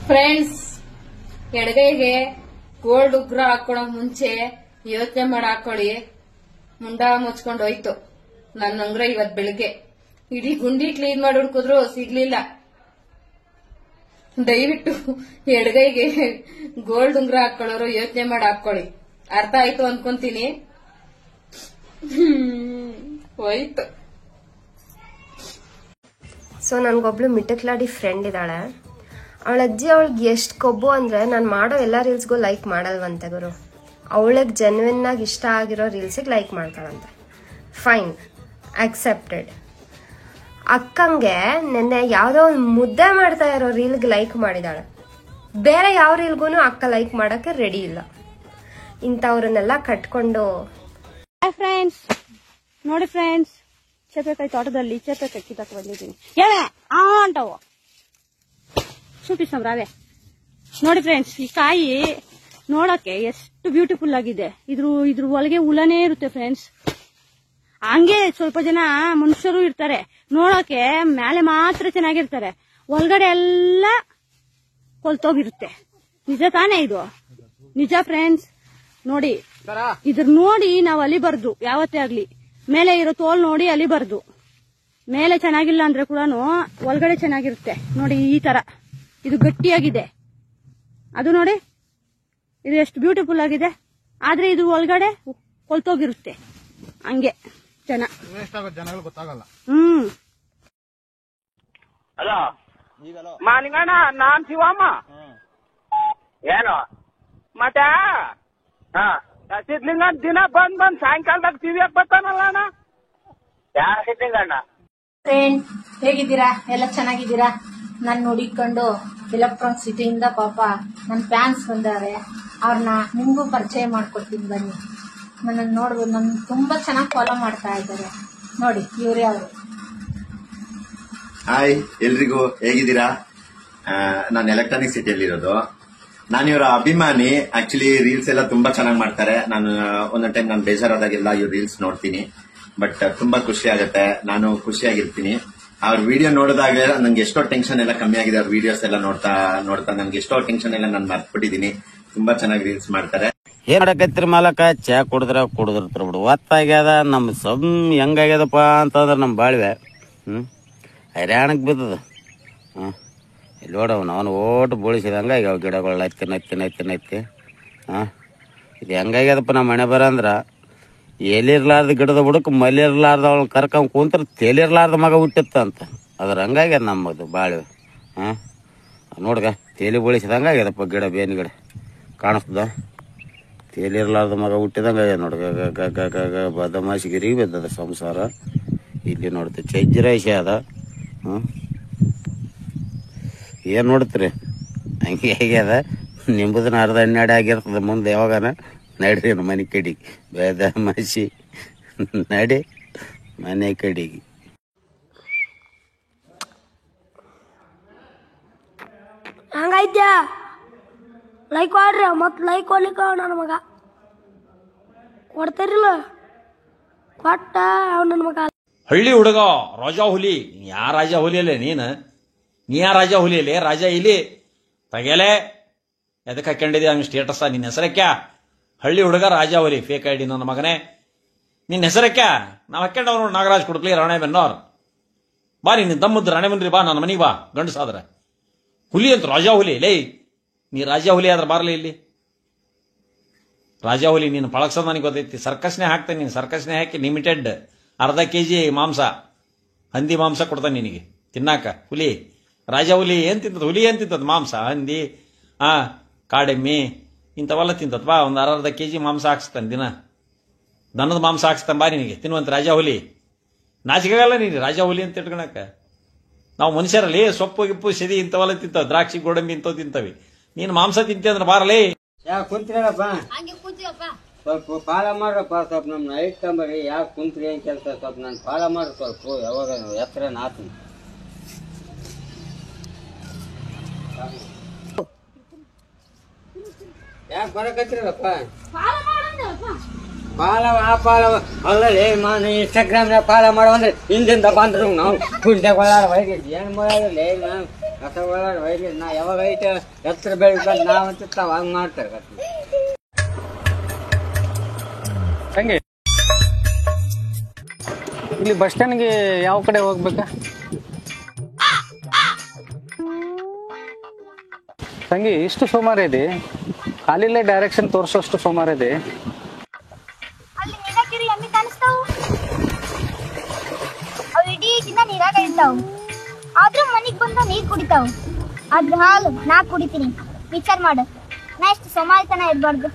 Friends, ಎಡಗೈಗೆ gold ಉಗ್ರ ಹಾಕೊಳ್ಳೋ ಮುಂಚೆ ಯೋಚನೆ ಮಾಡಿ ಹಾಕೊಳ್ಳಿ. ಮುಂಡ ಮುಚ್ಕೊಂಡು ಹೋಯ್ತು ನನ್ನ ಉಂಗ್ರ. ಇವತ್ ಬೆಳಿಗ್ಗೆ ಇಡೀ ಗುಂಡಿ ಕ್ಲೀನ್ ಮಾಡಿ ಹುಡುಕಿದ್ರು ಸಿಗ್ಲಿಲ್ಲ. ದಯವಿಟ್ಟು ಎಡಗೈಗೆ ಗೋಲ್ಡ್ ಉಂಗ್ರ ಹಾಕೊಳ್ಳೋರು ಯೋಚನೆ ಮಾಡಿ ಹಾಕೊಳ್ಳಿ. ಅರ್ಥ ಆಯ್ತು ಅನ್ಕೊಂತೀನಿ. ಹೋಯ್ತು. ಸೊ ನನ್ಗೊಬ್ಳು ಮಿಟಕ್ಲಾಡಿ ಫ್ರೆಂಡ್ ಇದ್ದಾಳೆ. ಅವಳ ಅಜ್ಜಿ ಅವಳಿಗೆ ಎಷ್ಟು ಕೊಬ್ಬು ಅಂದ್ರೆ ನಾನು ಮಾಡೋ ಎಲ್ಲ ರೀಲ್ಸ್ಗೂ ಲೈಕ್ ಮಾಡಲ್ವಂತೆ ಗುರು. ಅವಳಿಗೆ ಜೆನ್ವಿನ್ ಆಗಿ ಇಷ್ಟ ಆಗಿರೋ ರೀಲ್ಸಿಗೆ ಲೈಕ್ ಮಾಡ್ತಾಳಂತೆ. Fine, accepted. ಅಕ್ಕಂಗೆ ನೆನ್ನೆ ಯಾವುದೋ ಒಂದು ಮುದ್ದೆ ಮಾಡ್ತಾ ಇರೋ ರೀಲ್ಗೆ ಲೈಕ್ ಮಾಡಿದಾಳೆ. ಬೇರೆ ಯಾವ ರೀಲ್ಗೂ ಅಕ್ಕ ಲೈಕ್ ಮಾಡೋಕ್ಕೆ ರೆಡಿ ಇಲ್ಲ. ಇಂಥವ್ರನ್ನೆಲ್ಲ ಕಟ್ಕೊಂಡು ಫ್ರೆಂಡ್ಸ್ ನೋಡಿ ಫ್ರೆಂಡ್ಸ್, ಚೇಪೆಕಾಯಿ ತೋಟದಲ್ಲಿ ಚೇಪೆಕಾಯಿ ಕಿತ್ತಾಕ್ ಬಂದಿದ್ದೀನಿ. ಅಂಟವು ಸೂಪಿಸಂ ರಾವೆ ನೋಡಿ ಫ್ರೆಂಡ್ಸ್. ಈ ಕಾಯಿ ನೋಡಕ್ಕೆ ಎಷ್ಟು ಬ್ಯೂಟಿಫುಲ್ ಆಗಿದೆ. ಇದ್ರ ಒಳಗೆ ಹುಳನೇ ಇರುತ್ತೆ ಫ್ರೆಂಡ್ಸ್. ಹಂಗೆ ಸ್ವಲ್ಪ ಜನ ಮನುಷ್ಯರು ಇರ್ತಾರೆ, ನೋಡಕ್ಕೆ ಮೇಲೆ ಮಾತ್ರ ಚೆನ್ನಾಗಿರ್ತಾರೆ, ಒಳಗಡೆ ಎಲ್ಲ ಕೊಲ್ತೋಗಿರುತ್ತೆ. ನಿಜ ತಾನೇ ಇದು? ನಿಜ ಫ್ರೆಂಡ್ಸ್. ನೋಡಿ, ಇದ್ರ ನೋಡಿ ನಾವು ಅಲಿಬಾರ್ದು ಯಾವತ್ತೇ ಆಗ್ಲಿ. ಮೇಲೆ ಇರೋ ತೋಲ್ ನೋಡಿ ಅಲಿಬಾರ್ದು. ಮೇಲೆ ಚೆನ್ನಾಗಿಲ್ಲ ಅಂದ್ರೆ ಕೂಡ ಒಳಗಡೆ ಚೆನ್ನಾಗಿರುತ್ತೆ. ನೋಡಿ ಈ ತರ ಇದು ಗಟ್ಟಿಯಾಗಿದೆ. ಅದು ನೋಡಿ, ಇದು ಎಷ್ಟು ಬ್ಯೂಟಿಫುಲ್ ಆಗಿದೆ. ಆದ್ರೆ ಇದು ಒಳಗಡೆ ಕೊಲ್ತೋಗಿರುತ್ತೆ. ಹಂಗೆ ಜನಗಳು ಗೊತ್ತಾಗಲ್ಲ. ಹಲೋ ಮಾಲಿಂಗಣ್ಣ, ನಾನ್ ಶಿವಮ್ಮ. ಏನು ಮತ್ತೆ ಸಿದ್ಲಿಂಗ ದಿನ ಬಂದ್ ಸಾಯಂಕಾಲದಾಗ ಟಿವಿಯಾಗ ಬರ್ತಾನಲ್ಲ ಅಣ್ಣ. ಯಾರ ಸಿದ್ಲಿಂಗಣ್ಣ? ಫ್ರೆಂಡ್, ಹೇಗಿದ್ದೀರಾ? ಎಲ್ಲ ಚೆನ್ನಾಗಿದ್ದೀರಾ? ನಾನು ನೋಡಿಕೊಂಡು ಎಲೆಕ್ಟ್ರಾನಿಕ್ ಸಿಟಿಯಿಂದ ಪಾಪ ನನ್ನ ಫ್ಯಾನ್ಸ್ ಬಂದಾರೆ. ಅವ್ರನ್ನ ನಿಮಗೂ ಪರಿಚಯ ಮಾಡ್ಕೊಡ್ತೀನಿ ಬನ್ನಿ. ನನ್ನ ನೋಡ್ಬೋದು, ನನ್ನ ತುಂಬಾ ಚೆನ್ನಾಗಿ ಫಾಲೋ ಮಾಡ್ತಾ ಇದ್ದಾರೆ. ನೋಡಿ, ಇವ್ರೇ ಅವರು. ಹಾಯ್ ಎಲ್ರಿಗೂ, ಹೇಗಿದ್ದೀರಾ? ನಾನು ಎಲೆಕ್ಟ್ರಾನಿಕ್ ಸಿಟಿಯಲ್ಲಿರೋದು. ನಾನು ಇವರ ಅಭಿಮಾನಿ. ಆಕ್ಚುಲಿ ರೀಲ್ಸ್ ಎಲ್ಲ ತುಂಬಾ ಚೆನ್ನಾಗಿ ಮಾಡ್ತಾರೆ. ನಾನು ಒಂದೊಂದು ಟೈಮ್ ನಾನು ಬೇಜಾರಾದಾಗೆಲ್ಲ ಇವ್ರ ರೀಲ್ಸ್ ನೋಡ್ತೀನಿ. ಬಟ್ ತುಂಬಾ ಖುಷಿ ಆಗುತ್ತೆ, ನಾನು ಖುಷಿಯಾಗಿರ್ತೀನಿ. ಅವ್ರ ವಿಡಿಯೋ ನೋಡಿದಾಗ ನಂಗೆ ಎಷ್ಟೋ ಟೆನ್ಷನ್ ಎಲ್ಲ ಕಮ್ಮಿ ಆಗಿದೆ. ಅವ್ರ ವಿಡಿಯೋಸ್ ಎಲ್ಲ ನೋಡ್ತಾ ನನ್ಗೆ ಎಷ್ಟೋ ಟೆನ್ಷನ್ ಎಲ್ಲ ನಾನು ಮರ್ತ್ಬಿಟ್ಟಿದ್ದೀನಿ. ತುಂಬಾ ಚೆನ್ನಾಗಿ ರೀಲ್ಸ್ ಮಾಡ್ತಾರೆ. ಏನ್ ಮಾಡಕತ್ರಿ ಮಾಲಕ? ಚಾ ಕುಡಿದಿರ್ತಾರ ಬಿಡು. ಒತ್ತಾಗ್ಯದ ನಮ್ ಹೆಂಗಾಗ್ಯದಪ್ಪ ಅಂತಂದ್ರ ನಮ್ ಬಾಳ್ವೆ ಹೈರಾಣಕ್ ಬಿದ್ದದ. ಇಲ್ಲಿ ನೋಡವನು ಅವನು ಓಟು ಬೋಳಿಸಿದಂಗ ಈಗ ಗಿಡಗಳು ನತ್ತಿ ಇದು ಹೆಂಗಾಗ್ಯದಪ್ಪ ನಮ್ಮ ಮನೆ ಬರ ಅಂದ್ರ, ಎಲಿರ್ಲಾರ್ದ ಗಿಡದ ಬುಡಕ್ ಮಲಿರ್ಲಾರ್ದ ಅವಳು ಕರ್ಕೊಂಡ್ ಕುಂತ್ರ ತೇಲಿರ್ಲಾರ್ದ ಮಗ ಹುಟ್ಟಿತ್ತ ಅಂತ. ಅದ್ರ ಹಂಗಾಗ್ಯದ ನಮ್ಮದು ಬಾಳ್ವೆ. ನೋಡ್ಗ ತೇಲಿ ಬೋಳಿಸಿದಂಗ ಆಗ್ಯದಪ್ಪ ಗಿಡ, ಬೇನ್ ಗಿಡ ಕಾಣಿಸ್ತದ. ತೇಲಿರ್ಲಾರ್ದ ಮಗ ಹುಟ್ಟಿದಂಗ ಆಗ್ಯದ ನೋಡ್ಗ. ಬದಮಾಸಿಗಿರಿ ಬಿದ್ದದ ಸಂಸಾರ. ಇಲ್ಲಿ ನೋಡ್ತೀವಿ ಚಜ್ಜರಾಶಿ ಅದ. ಏನ್ ನೋಡ್ತೀರಿ? ಹಂಗೆ ಆಗ್ಯದ. ನಿಂಬುದನ್ನ ಅರ್ಧ ಹನ್ನೆರಡು ಆಗಿರ್ತದ. ಮುಂದೆ ಯಾವಾಗನ ನಡ್ರಿ ಮನೆ ಕಡೆಗೆ. ಬದಮಾಸಿ ನಡಿ ಮನೆ ಕಡೆಗೆ. ಹಂಗೈತ್ಯಾ ಲೈಕ್ ಮಾಡ್ರಿ. ಮತ್ ಲೈಕ್ ಕೊಡ್ಲಿಕ್ಕ ನನ್ನ ಮಗ ಕೊಡ್ತಾರಿಲ್ಲ, ಕೊಟ್ಟ ಅವ್ ನನ್ನ ಮಗ. ಹಳ್ಳಿ ಹುಡುಗ ರಾಜಾ ಹುಲಿ. ಯಾ ರಾಜಾ ಹುಲಿ ಅಲ್ಲೇ ನೀನು? ನೀ ಯಾ ರಾಜಾ ಹುಲಿ ಅಲ್ಲೇ? ರಾಜಾ ಇಲ್ಲಿ ತಗೆಲೆ ಎದಕ್ಕೆ ಹಾಕೊಂಡಿದ್ಯಾ ಹಂಗ ಸ್ಟೇಟಸ್? ನಿನ್ನ ಹೆಸರಕ್ಕ ಹಳ್ಳಿ ಹುಡುಗ ರಾಜಾ ಹುಲಿ ಫೇಕ್ ಐಡಿ ನನ್ನ ಮಗನೇ. ನಿನ್ನ ಹೆಸರಕ್ಕ ನಾವ್ ಹಾಕೊಂಡವ್ರು ನಾಗರಾಜ್ ಕುಡ್ಕ್ಲಿ ರಾಣೆ ಬೆನ್ನೋರ್. ಬಾ ನಿನ್ನ ದಮ್ಮದ್ ರಾಣೆ ಬನ್ರಿ, ಬಾ ನನ್ನ ಮನಿಗೆ ಬಾ. ಗಂಡಸಾದ್ರ ಹುಲಿ ಅಂತ ರಾಜಾ ಹುಲಿ ಲೇ. ನೀ ರಾಜಾ ಹುಲಿ ಆದ್ರೆ ಬಾರ್ಲಿ ಇಲ್ಲಿ. ರಾಜಾ ಹುಲಿ ನೀನು ಪಳಗ್ಸೋದು ನನಗೆ ಗೊತ್ತೈತಿ. ಸರ್ಕಸ್ನೇ ಹಾಕ್ತೇನೆ. ನೀನು ಸರ್ಕಸ್ನೇ ಹಾಕಿ ಲಿಮಿಟೆಡ್ ಅರ್ಧ ಕೆಜಿ ಮಾಂಸ, ಹಂದಿ ಮಾಂಸ ಕೊಡ್ತಾನೆ ನಿನಗೆ ತಿನ್ನಾಕ. ಹುಲಿ ರಾಜಾ ಹುಲಿ ಏನ್ ತಿಂತದ? ಹುಲಿ ಏನ್ ತಿಂತದ? ಮಾಂಸ, ಹಂದಿ, ಕಾಡೆಮ್ಮಿ ಇಂಥವೆಲ್ಲ ತಿಂತದ. ಬಾ ಒಂದು ಅರ್ಧ ಕೆಜಿ ಮಾಂಸ ಹಾಕ್ಸ್ತಾನೆ ದಿನ. ದನದ ಮಾಂಸ ಹಾಕ್ಸ್ತಾನೆ ಬಾ ನಿನಗೆ ತಿನ್ನುವಂತ ರಾಜಾ ಹುಲಿ. ನಾಚಿಕಾಗಲ್ಲ ನೀನು ರಾಜಾ ಹುಲಿ ಅಂತ ಇಟ್ಕೊಳಕ? ನಾವು ಮನುಷ್ಯರಲ್ಲಿ ಸೊಪ್ಪು ಗಿಪ್ಪು ಸಿದಿ ಇಂಥವೆಲ್ಲ ತಿಂತಾವ, ದ್ರಾಕ್ಷಿ ಗೋಡಂಬಿ ಇಂಥವು ತಿಂತವಿ. ನೀನು ಮಾಂಸ ತಿಂತಿ ಅಂದ್ರೆ ಬಾರಲೇ. ಕುಂತ್ರಪ್ಪ, ಸ್ವಲ್ಪ ಪಾಲ ಮಾಡ್ರಪ್ಪ. ಸ್ವಲ್ಪ ನಮ್ ನೈಟ್ ತಂಬರಿ. ಯಾಕೆ ಕುಂತ್ರಿ ಏನ್ ಕೆಲಸ? ಸ್ವಲ್ಪ ನಾನು ಪಾಲ ಮಾಡ್ರಿ ಸ್ವಲ್ಪ. ಯಾವಾಗ ಎತ್ತರ ನಾತು ಯಾಕೆ ಬರಕತ್ತಿರಪ್ಪ? ಪಾಲ ಅಲ್ಲೇ ನಾನು ಇನ್ಸ್ಟಾಗ್ರಾಮ್ ಫಾಲೋ ಮಾಡೋ ಅಂದ್ರೆ ಹಿಂದಿಂದ ಬಂದ್ರು ನಾವು ಕುಂಟೆಗೊಳ್ಳಾರ ಏನ್ ಮಾಡೋದಿಲ್ಲ. ಕಸ ಒಳಗೆ ಹೋಗಿ ನಾ ಯಾವಾಗ ಐತೆ ಎತ್ತರ ಬೆಳಿಬೇಕು ನಾವಂತ ತಾವ್ ಹಂಗ್ ಮಾಡ್ತಾರೆ. ತಂಗಿ ಇಲ್ಲಿ ಬಸ್ ಸ್ಟ್ಯಾಂಡ್ಗೆ ಯಾವ ಕಡೆ ಹೋಗ್ಬೇಕಾ ತಂಗಿ? ಇಷ್ಟು ಸುಮಾರು ಇದೆ, ಕಾಲಿಲ್ಲೇ ಡೈರೆಕ್ಷನ್ ತೋರಿಸೋಷ್ಟು ಸುಮಾರು ಇದೆ. ಅಲ್ಲಿ ನೀರಾಕಿರಿ ಎಮ್ಮಿ ಕಾಣಿಸ್ತಾವು, ಅವು ಇಡೀ ದಿನ ನೀರಾಗ ಇರ್ತಾವು. ಆದ್ರೂ ಮನಿಗ್ ಬಂದ ನೀರ್ ಕುಡಿತಾವು. ಅದ್ರ ಹಾಲು ನಾ ಕುಡಿತೀನಿ. ವಿಚಾರ ಮಾಡು, ನಾ ಎಷ್ಟು ಸೋಮಾರಿತನ ಇರ್ಬಾರ್ದು.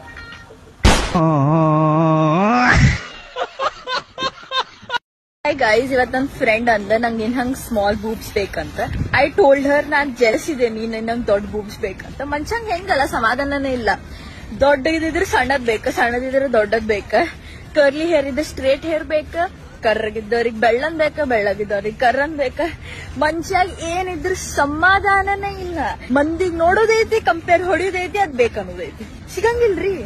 ಹಾಯ್ ಗೈಸ್, ಇವತ್ತು ನನ್ನ ಫ್ರೆಂಡ್ ಅಂದ ನಂಗೆ ಹಂಗ್ ಸ್ಮಾಲ್ ಬೂಬ್ಸ್ ಬೇಕಂತ. I told Har non jealous ಇದೆ, ನೀನ್ ನಂಗೆ ದೊಡ್ಡ ಬೂಬ್ಸ್ ಬೇಕಂತ. ಮನ್ಷಂಗ್ ಹೆಂಗಲ್ಲ, ಸಮಾಧಾನನೇ ಇಲ್ಲ. ದೊಡ್ಡದಿದ್ರೆ ಸಣ್ಣದ್ ಬೇಕ, ಸಣ್ಣದಿದ್ರೆ ದೊಡ್ಡದ್ ಬೇಕ. ಕರ್ಲಿ ಹೇರ್ ಇದ್ರೆ ಸ್ಟ್ರೇಟ್ ಹೇರ್ ಬೇಕ, ಕರ್ರಗಿದ್ದವ್ರಿಗೆ ಬೆಳ್ಳನ್ ಬೇಕ, ಬೆಳ್ಳಗಿದ್ದವ್ರಿಗೆ ಕರ್ರನ್ ಬೇಕ. ಮನ್ಷಾಗ ಏನಿದ್ರು ಸಮಾಧಾನನೇ ಇಲ್ಲ. ಮಂದಿಗ್ ನೋಡೋದೈತಿ, ಕಂಪೇರ್ ಹೊಡಿಯೋದೈತಿ, ಅದ್ ಬೇಕನ್ನೋದೈತಿ. ಸಿಗಂಗಿಲ್ರಿ.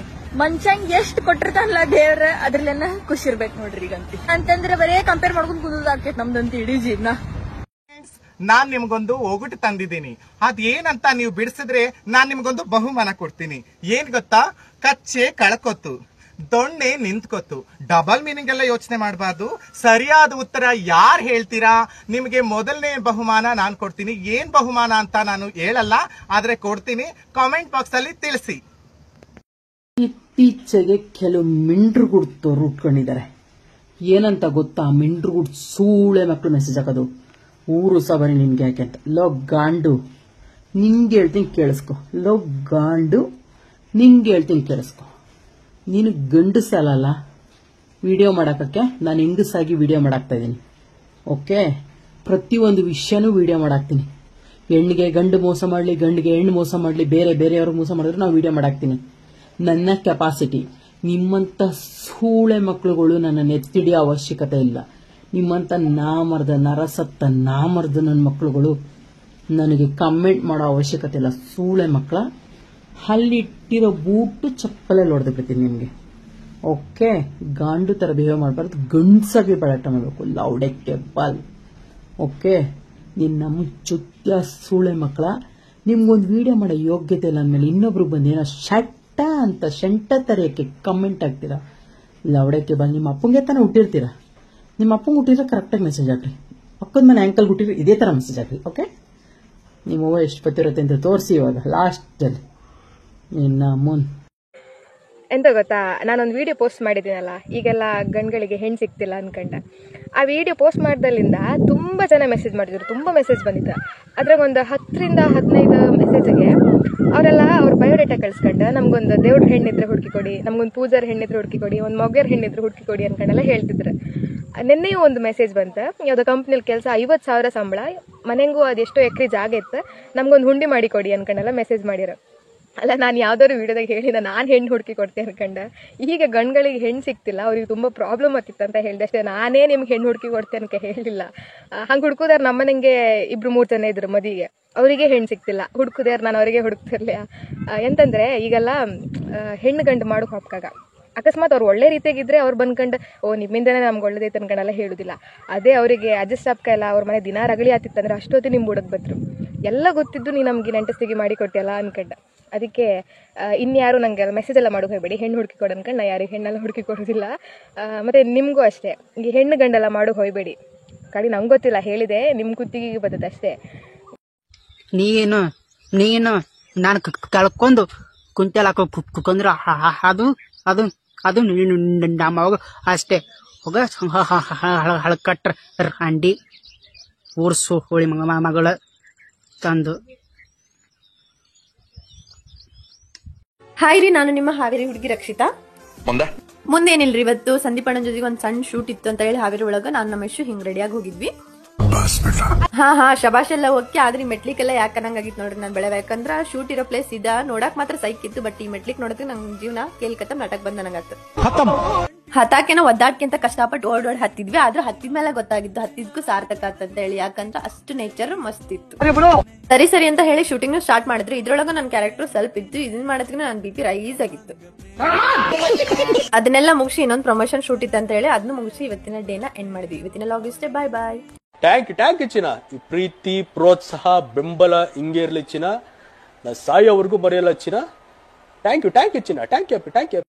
ಮನ್ಷಂಗ್ ಎಷ್ಟ್ ಕೊಟ್ಟಿರ್ತಾನಲ್ಲ ದೇವ್ರ, ಅದ್ರಲ್ಲೆಲ್ಲ ಖುಷಿ ಇರ್ಬೇಕು ನೋಡ್ರಿ. ಈಗಂತಿ ಅಂತಂದ್ರೆ ಬರೇ ಕಂಪೇರ್ ಮಾಡ್ಕೊಂಡ್ ಕುದುದಾಕೈತಿ ನಮ್ದಂತ ಇಡೀ ಜೀವನ. ನಾನ್ ನಿಮ್ಗೊಂದು ಒಗಟು ತಂದಿದ್ದೀನಿ. ಅದ್ ಏನಂತ ನೀವು ಬಿಡಿಸಿದ್ರೆ ನಾನ್ ನಿಮ್ಗೊಂದು ಬಹುಮಾನ ಕೊಡ್ತೀನಿ. ಏನ್ ಗೊತ್ತಾ? ಕಚ್ಚೆ ಕಳ್ಕೊತ್ತು, ದೊಣ್ಣೆ ನಿಂತ್ಕೊತ್ತು. ಡಬಲ್ ಮೀನಿಂಗ್ ಎಲ್ಲ ಯೋಚನೆ ಮಾಡಬಾರ್ದು. ಸರಿಯಾದ ಉತ್ತರ ಯಾರು ಹೇಳ್ತೀರಾ ನಿಮಗೆ ಮೊದಲನೇ ಬಹುಮಾನ ನಾನ್ ಕೊಡ್ತೀನಿ. ಏನ್ ಬಹುಮಾನ ಅಂತ ನಾನು ಹೇಳಲ್ಲ, ಆದ್ರೆ ಕೊಡ್ತೀನಿ. ಕಾಮೆಂಟ್ ಬಾಕ್ಸ್ ಅಲ್ಲಿ ತಿಳಿಸಿ. ಇತ್ತೀಚೆಗೆ ಕೆಲವು ಮಿಂಡ್ರುಗುಡ್ತವ್ರು ಉಟ್ಕೊಂಡಿದ್ದಾರೆ. ಏನಂತ ಗೊತ್ತಾ? ಮಿಂಡ್ರುಗುಡ್ ಸೂಳೆ ಮಕ್ಕಳು ಮೆಸೇಜ್ ಹಾಕೋದು, ಊರು ಸಬರಿ ನಿನ್ಗೆ ಯಾಕೆ ಅಂತ. ಲೋ ಗಾಂಡು, ನಿನ್ಗೆ ಹೇಳ್ತೀನಿ ಕೇಳಿಸ್ಕೊ. ಲೋ ಗಾಂಡು, ನಿನ್ಗೆ ಹೇಳ್ತೀನಿ ಕೇಳಿಸ್ಕೊ. ನೀನು ಗಂಡಸಲ್ಲ ವಿಡಿಯೋ ಮಾಡಕ್ಕೆ, ನಾನು ಹೆಂಗಸಾಗಿ ವಿಡಿಯೋ ಮಾಡಾಕ್ತಾ ಇದ್ದೀನಿ. ಓಕೆ, ಪ್ರತಿಯೊಂದು ವಿಷಯನೂ ವಿಡಿಯೋ ಮಾಡಾಕ್ತೀನಿ. ಹೆಣ್ಣಿಗೆ ಗಂಡು ಮೋಸ ಮಾಡಲಿ, ಗಂಡಿಗೆ ಹೆಣ್ಣು ಮೋಸ ಮಾಡಲಿ, ಬೇರೆ ಬೇರೆಯವ್ರಿಗೆ ಮೋಸ ಮಾಡಿದ್ರೆ ನಾವು ವಿಡಿಯೋ ಮಾಡಾಕ್ತೀನಿ. ನನ್ನ ಕೆಪಾಸಿಟಿ. ನಿಮ್ಮಂತ ಸೂಳೆ ಮಕ್ಕಳುಗಳು ನನ್ನ ನೆತ್ತಿಡಿಯೋ ಅವಶ್ಯಕತೆ ಇಲ್ಲ. ನಿಮ್ಮಂತ ನಾಮರ್ದ ನರಸತ್ತ ನಾಮರ್ದ ನನ್ನ ಮಕ್ಕಳುಗಳು ನನಗೆ ಕಮೆಂಟ್ ಮಾಡೋ ಅವಶ್ಯಕತೆ ಇಲ್ಲ. ಸೂಳೆ ಮಕ್ಕಳ ಹಲ್ಲಿಟ್ಟಿರೋ ಬೂಟು ಚಪ್ಪಲಲ್ಲಿ ಹೊಡೆದು ಬಿಡ್ತೀನಿ ನಿಮ್ಗೆ. ಓಕೆ, ಗಾಂಡು ತರ ಬಿಹೇವ್ ಮಾಡಬಾರ್ದು, ಗಂಡ್ಸಾಗಿ ಬಡಾಟ ಮಾಡಬೇಕು. ಲೌಡೆಕ್ಕೆ ಬಾಲ್. ಓಕೆ, ನಿನ್ನ ಮುಚ್ಚುತ್ಯ ಸೂಳೆ ಮಕ್ಕಳ, ನಿಮ್ಗೊಂದು ವಿಡಿಯೋ ಮಾಡೋ ಯೋಗ್ಯತೆ ಇಲ್ಲ ಅಂದ್ಮೇಲೆ ಇನ್ನೊಬ್ರು ಬಂದು ಏನೋ ಶಟ್ ಅಂತ ಶಂಟ ತರೆಯಕ್ಕೆ ಕಮೆಂಟ್ ಆಗ್ತೀರಾ. ಲವಡಕ್ಕೆ ಬಂದು ನಿಮ್ಮ ಅಪ್ಪಂಗೆ ತಾನೇ ಹುಟ್ಟಿರ್ತೀರಾ. ನಿಮ್ಮ ಅಪ್ಪಂಗೆ ಹುಟ್ಟಿದ್ರೆ ಕರೆಕ್ಟಾಗಿ ಮೆಸೇಜ್ ಹಾಕ್ರಿ. ಪಕ್ಕದ ಮನೆ ಆಂಕಲ್ ಹುಟ್ಟಿದ್ರೆ ಇದೇ ತರ ಮೆಸೇಜ್ ಹಾಕ್ರಿ. ಓಕೆ, ನಿಮ್ಮ ಅವ್ವ ಎಷ್ಟು ಪತ್ತಿರುತ್ತೆ ಅಂತ ತೋರಿಸಿ ಇವಾಗ ಲಾಸ್ಟಲ್ಲಿ. ಇನ್ನ ಎಂತ ಗೊತ್ತಾ, ನಾನೊಂದು ವಿಡಿಯೋ ಪೋಸ್ಟ್ ಮಾಡಿದ್ದೀನಲ್ಲ, ಈಗೆಲ್ಲ ಗಂಡುಗಳಿಗೆ ಹೆಣ್ಣು ಸಿಗ್ತಿಲ್ಲ ಅನ್ಕಂಡ. ಆ ವಿಡಿಯೋ ಪೋಸ್ಟ್ ಮಾಡಿದಲ್ಲಿಂದ ತುಂಬ ಜನ ಮೆಸೇಜ್ ಮಾಡಿದ್ರು, ತುಂಬ ಮೆಸೇಜ್ ಬಂದಿತ್ತು. ಅದ್ರಾಗ ಒಂದು 10ರಿಂದ 15 ಮೆಸೇಜ್ಗೆ ಅವರೆಲ್ಲ ಅವ್ರ ಬಯೋಡೇಟಾ ಕಳ್ಸ್ಕೊಂಡು ನಮ್ಗೊಂದು ದೇವ್ರ ಹೆಣ್ಣಿದ್ರೆ ಹುಡುಕಿ ಕೊಡಿ, ನಮ್ಗೊಂದು ಪೂಜಾರ ಹೆಣ್ಣಿದ್ರೆ ಹುಡುಕಿ ಕೊಡಿ, ಒಂದು ಮೊಗ್ಗರ ಹೆಣ್ಣಿದ್ರೆ ಹುಡುಕಿ ಕೊಡಿ ಅನ್ಕೊಂಡೆಲ್ಲ ಹೇಳ್ತಿದ್ರು. ನಿನ್ನೆಯೂ ಒಂದು ಮೆಸೇಜ್ ಬಂತು, ಯಾವುದೋ ಕಂಪ್ನಿಲಿ ಕೆಲಸ, 50,000 ಸಂಬಳ, ಮನೆಗೂ ಅದೆಷ್ಟೋ ಎಕರೆ ಜಾಗ ಇತ್ತು, ನಮ್ಗೊಂದು ಹುಂಡಿ ಮಾಡಿ ಕೊಡಿ ಅನ್ಕೊಂಡೆಲ್ಲ ಮೆಸೇಜ್ ಮಾಡಿರೋ. ಅಲ್ಲ, ನಾನು ಯಾವ್ದಾದ್ರು ವಿಡಿಯೋದಾಗ ಹೇಳಿದ ನಾನು ಹೆಣ್ಣು ಹುಡುಕಿ ಕೊಡ್ತೀನಿ ಅನ್ಕಂಡ. ಈಗ ಗಂಡುಗಳಿಗೆ ಹೆಣ್ಣು ಸಿಗ್ತಿಲ್ಲ, ಅವ್ರಿಗೆ ತುಂಬ ಪ್ರಾಬ್ಲಮ್ ಆಗ್ತಿತ್ತು ಅಂತ ಹೇಳಿದೆ ಅಷ್ಟೇ. ನಾನೇ ನಿಮ್ಗೆ ಹೆಣ್ಣು ಹುಡುಕಿ ಕೊಡ್ತೇನೆ ಅಂತ ಹೇಳಿಲ್ಲ. ಹಂಗೆ ಹುಡ್ಕೋದಾರ ನಮ್ಮನೆಗೆ 2-3 ಜನ ಇದ್ರು ಮದಿಗೆ, ಅವರಿಗೆ ಹೆಣ್ಣು ಸಿಗ್ತಿಲ್ಲ. ಹುಡ್ಕೋದಾರ ನಾನು ಅವರಿಗೆ ಹುಡುಕ್ತಿರ್ಲಿಲ್ಲ. ಎಂತಂದ್ರೆ ಈಗೆಲ್ಲ ಹೆಣ್ಣು ಗಂಡು ಮಾಡೋಕೆ ಹೋಗ್ಕಾಗ ಅಕಸ್ಮಾತ್ ಅವ್ರು ಒಳ್ಳೆ ರೀತಿಯಾಗಿದ್ರೆ ಅವ್ರು ಬಂದ್ಕೊಂಡು ಓ ನಿಮ್ಮಿಂದನೇ ನಮ್ಗೆ ಒಳ್ಳೇದೈತೆ ಅನ್ಕೊಂಡೆಲ್ಲ ಹೇಳುದಿಲ್ಲ. ಅದೇ ಅವರಿಗೆ ಅಡ್ಜಸ್ಟ್ ಆಗ್ಕಲ್ಲ, ಅವ್ರ ಮನೆ ದಿನ ರಗಳಿ ಆತಿತ್ತಂದ್ರೆ ಅಷ್ಟೊತ್ತಿ ನಿಮ್ಮ ಬುಡಕ್ ಬಂದ್ರು. ಎಲ್ಲ ಗೊತ್ತಿದ್ದು ನೀ ನಮ್ಗೆ ನೆಂಟಸ್ತಿಗೆ ಮಾಡಿ ಕೊಟ್ಟಿಯಲ್ಲ ಅನ್ಕಂಡ. ಅದಕ್ಕೆ ಇನ್ಯಾರು ನಂಗೆ ಮೆಸೇಜ್ ಎಲ್ಲ ಮಾಡೋಕೆ ಹೋಗ್ಬೇಡಿ, ಹೆಣ್ಣು ಹುಡುಕಿ ಕೊಡು ಅನ್ಕೊಂಡು. ನಾ ಯಾರಿಗೆ ಹೆಣ್ಣೆಲ್ಲ ಹುಡುಕಿ ಕೊಡೋದಿಲ್ಲ. ಮತ್ತು ನಿಮಗೂ ಅಷ್ಟೇ, ಈ ಹೆಣ್ಣು ಗಂಡೆಲ್ಲ ಮಾಡೋಕೆ ಹೋಗ್ಬೇಡಿ. ಕಡಿ ನಂಗೆ ಗೊತ್ತಿಲ್ಲ, ಹೇಳಿದೆ ನಿಮ್ಮ ಕುತ್ತಿಗೆ ಬರ್ತದೆ ಅಷ್ಟೇ. ನೀನು ನಾನು ಕಳ್ಕೊಂಡು ಕುಂತೆಲ್ಲ ಕುಂದ್ರೆ ಅದು ಅದು ಅದು ನಮ್ಮ ಅಷ್ಟೇ. ಹೋಗ ಹಳಕಟ್ರ ಅಂಡಿ ಊರ್ಸು ಹೋಳಿ ಮಗಳ ತಂದು. ಹಾಯ್ ರೀ, ನಾನು ನಿಮ್ಮ ಹಾವೇರಿ ಹುಡುಗಿ ರಕ್ಷಿತಾ. ಮುಂದೇನಿಲ್ರಿ, ಇವತ್ತು ಸಂದೀಪ್ ಅಣ್ಣನ ಜೊತೆಗೆ ಒಂದು ಸಣ್ಣ ಶೂಟ್ ಇತ್ತು ಅಂತ ಹೇಳಿ ಹಾವೇರಿ ಒಳಗ ನಾನು ನಮ್ಮ ಯಶು ಹಿಂಗ್ ರೆಡಿಯಾಗಿ ಹೋಗಿದ್ವಿ. ಹಾ ಶಬಾಷ್ ಎಲ್ಲ ಓಕೆ. ಆದ್ರೆ ಈ ಮೆಟ್ಲಿಕ್ಕೆಲ್ಲ ಯಾಕನ್ನಂಗಾಗಿತ್ತು ನೋಡ್ರಿ ನಾನು ಬೆಳೆವ. ಯಾಕಂದ್ರ ಶೂಟ್ ಇರೋ ಪ್ಲೇಸ್ ಇದ ನೋಡಕ್ ಮಾತ್ರ ಸೈಕ್ ಇತ್ತು, ಬಟ್ ಈ ಮೆಟ್ಲಿಕ್ ನೋಡೋದಕ್ಕೆ ನಂಗೆ ಜೀವನ ಕೇಳ್ಕತ್ತ ನಾಟಕ್ ಬಂದ ನನಗಾಗ್ತದೆ. ಹತ್ತಾಕೇನೋ ಒದ್ದಾಡ್ಕಿಂತ ಕಷ್ಟಪಟ್ಟು ಓಡೋಡ್ ಹತ್ತಿದ್ವಿ, ಆದ್ರೂ ಹತ್ತಿದ ಮೇಲೆ ಗೊತ್ತಾಗಿದ್ದು ಹತ್ತಿದ್ಕು ಸಾರ್ಥಕ ಅಂತ ಹೇಳಿ. ಯಾಕಂದ್ರೆ ಅಷ್ಟು ನೇಚರ್ ಮಸ್ತ್ ಇತ್ತು. ಸರಿ ಅಂತ ಹೇಳಿ ಶೂಟಿಂಗ್ ಸ್ಟಾರ್ಟ್ ಮಾಡಿದ್ರು. ಇದ್ರೊಳಗ ನನ್ನ ಕ್ಯಾರೆಕ್ಟರ್ ಸ್ವಲ್ಪ ಇತ್ತು. ಇದನ್ ಮಾಡೋದಕ್ಕೆ ನನ್ನ BP ರೈಸ್ ಆಗಿತ್ತು. ಅದನ್ನೆಲ್ಲ ಮುಗಿಸಿ ಇನ್ನೊಂದು ಪ್ರಮೋಷನ್ ಶೂಟ್ ಇತ್ತು ಅಂತ ಹೇಳಿ ಅದನ್ನ ಮುಗಿಸಿ ಇವತ್ತಿನ ಡೇನ ಎಂಡ್ ಮಾಡಿದ್ವಿ. ಇವತ್ತಿನ ಲಾಗ್ ಇಷ್ಟೇ. ಬಾಯ್ ಬಾಯ್. ಟ್ಯಾಂಕ್ ಯು ಚಿನ್ನ. ಈ ಪ್ರೀತಿ ಪ್ರೋತ್ಸಾಹ ಬೆಂಬಲ ಹಿಂಗೆ ಇರ್ಲಿ ಚಿನ್ನ. ನಾ ಸಾಯೋವರೆಗೂ ಬರೆಯಲ್ಲ ಚಿನ್ನ. ಥ್ಯಾಂಕ್ ಯು ಚಿನ್ನ. Thank you